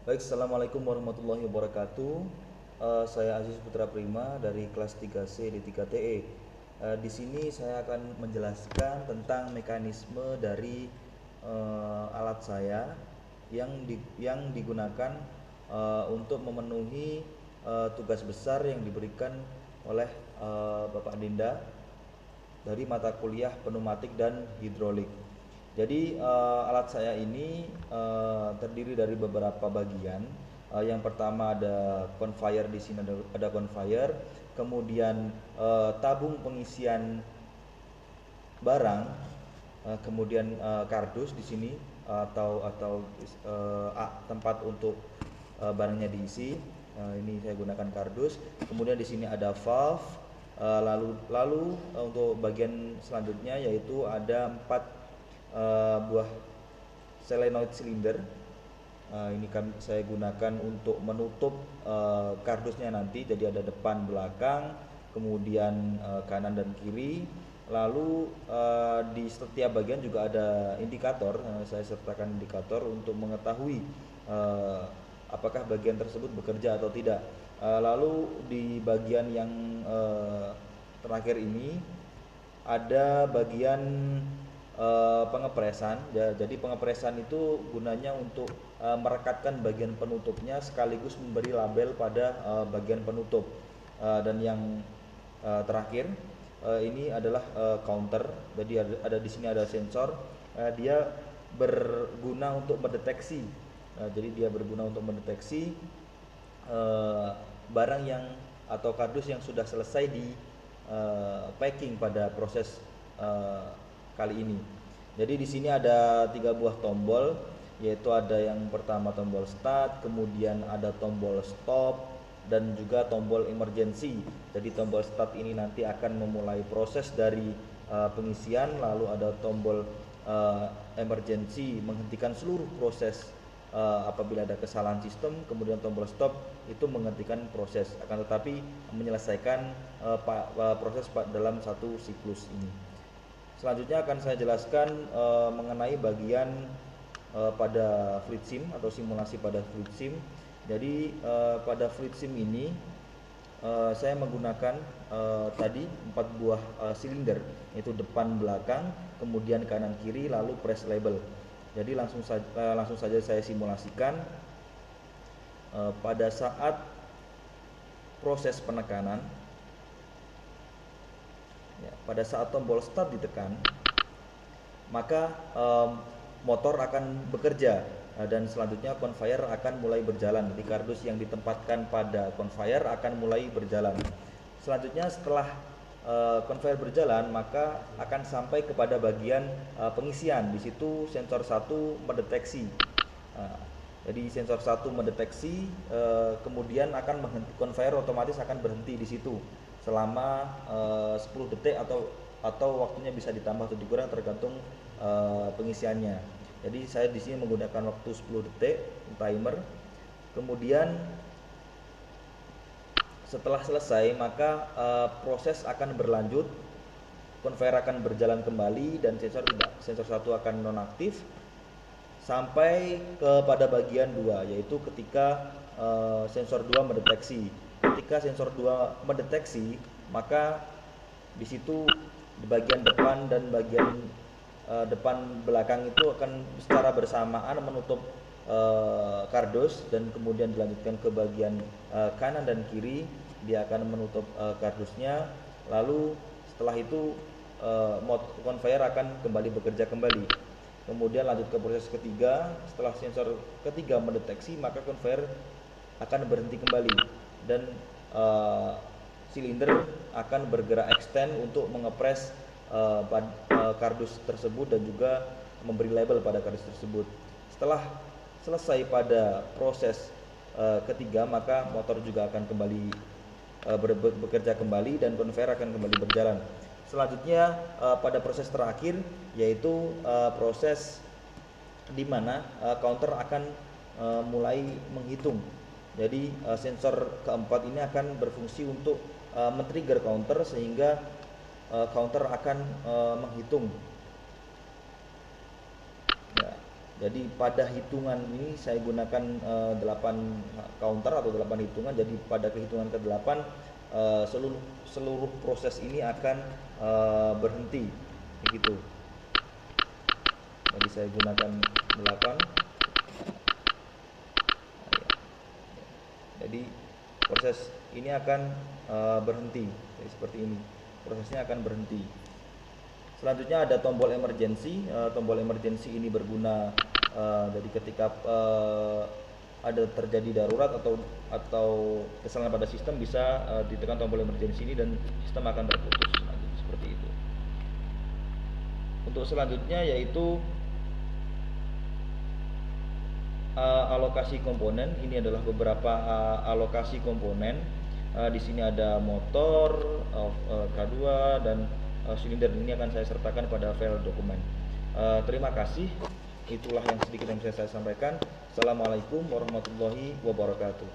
Baik, Assalamualaikum warahmatullahi wabarakatuh. Saya Aziz Putra Prima dari kelas 3C di 3TE. Di sini saya akan menjelaskan tentang mekanisme dari alat saya yang digunakan untuk memenuhi tugas besar yang diberikan oleh Bapak Dinda dari mata kuliah pneumatik dan hidrolik. Jadi alat saya ini terdiri dari beberapa bagian. Yang pertama ada conveyor, di sini ada conveyor, kemudian tabung pengisian barang, kemudian kardus di sini atau tempat untuk barangnya diisi. Ini saya gunakan kardus. Kemudian di sini ada valve. Lalu untuk bagian selanjutnya yaitu ada 4 buah solenoid silinder. Ini saya gunakan untuk menutup kardusnya nanti. Jadi ada depan, belakang, kemudian kanan dan kiri. Lalu di setiap bagian juga ada indikator. Saya sertakan indikator untuk mengetahui apakah bagian tersebut bekerja atau tidak. Lalu di bagian yang terakhir ini ada bagian pengepresan. Jadi pengepresan itu gunanya untuk merekatkan bagian penutupnya sekaligus memberi label pada bagian penutup. Dan yang terakhir ini adalah counter. Jadi ada di sini ada sensor. Dia berguna untuk mendeteksi. Jadi dia berguna untuk mendeteksi barang yang atau kardus yang sudah selesai di packing pada proses kali ini. Jadi di sini ada 3 buah tombol, yaitu ada yang pertama tombol start, kemudian ada tombol stop, dan juga tombol emergency. Jadi tombol start ini nanti akan memulai proses dari pengisian, lalu ada tombol emergency menghentikan seluruh proses apabila ada kesalahan sistem. Kemudian tombol stop itu menghentikan proses, akan tetapi menyelesaikan proses dalam satu siklus ini. Selanjutnya akan saya jelaskan mengenai bagian pada fluid sim atau simulasi pada fluid sim. Jadi pada fluid sim ini saya menggunakan tadi 4 buah silinder, yaitu depan, belakang, kemudian kanan kiri, lalu press label. Jadi langsung saja saya simulasikan. Pada saat proses penekanan, pada saat tombol start ditekan, maka motor akan bekerja dan selanjutnya conveyor akan mulai berjalan. Jadi kardus yang ditempatkan pada conveyor akan mulai berjalan. Selanjutnya setelah conveyor berjalan, maka akan sampai kepada bagian pengisian. Di situ sensor 1 mendeteksi. Jadi sensor 1 mendeteksi, kemudian akan conveyor otomatis akan berhenti di situ selama 10 detik atau waktunya bisa ditambah atau dikurang tergantung pengisiannya. Jadi saya di sini menggunakan waktu 10 detik timer. Kemudian setelah selesai, maka proses akan berlanjut. Conveyor akan berjalan kembali dan sensor 1 akan nonaktif sampai kepada bagian 2, yaitu ketika sensor 2 mendeteksi. Ketika sensor 2 mendeteksi, maka di situ di bagian depan dan bagian depan belakang itu akan secara bersamaan menutup kardus, dan kemudian dilanjutkan ke bagian kanan dan kiri, dia akan menutup kardusnya. Lalu setelah itu conveyor akan kembali bekerja kembali. Kemudian lanjut ke proses ketiga. Setelah sensor ketiga mendeteksi, maka conveyor akan berhenti kembali dan silinder akan bergerak extend untuk mengepres kardus tersebut dan juga memberi label pada kardus tersebut. Setelah selesai pada proses ketiga, maka motor juga akan kembali bekerja kembali dan conveyor akan kembali berjalan. Selanjutnya pada proses terakhir, yaitu proses di mana counter akan mulai menghitung. Jadi sensor keempat ini akan berfungsi untuk men-trigger counter sehingga counter akan menghitung. Ya. Jadi pada hitungan ini saya gunakan 8 counter atau 8 hitungan. Jadi pada kehitungan ke-8 seluruh proses ini akan berhenti begitu. Jadi saya gunakan 8. Jadi proses ini akan berhenti. Jadi seperti ini. Prosesnya akan berhenti. Selanjutnya ada tombol emergency. Tombol emergency ini berguna jadi ketika ada terjadi darurat atau kesalahan pada sistem, bisa ditekan tombol emergency ini dan sistem akan terputus. Nah, seperti itu. Untuk selanjutnya yaitu alokasi komponen. Ini adalah beberapa alokasi komponen. Di sini ada motor, K2 dan silinder. Ini akan saya sertakan pada file dokumen. Terima kasih. Itulah yang sedikit yang bisa saya sampaikan. Assalamualaikum warahmatullahi wabarakatuh.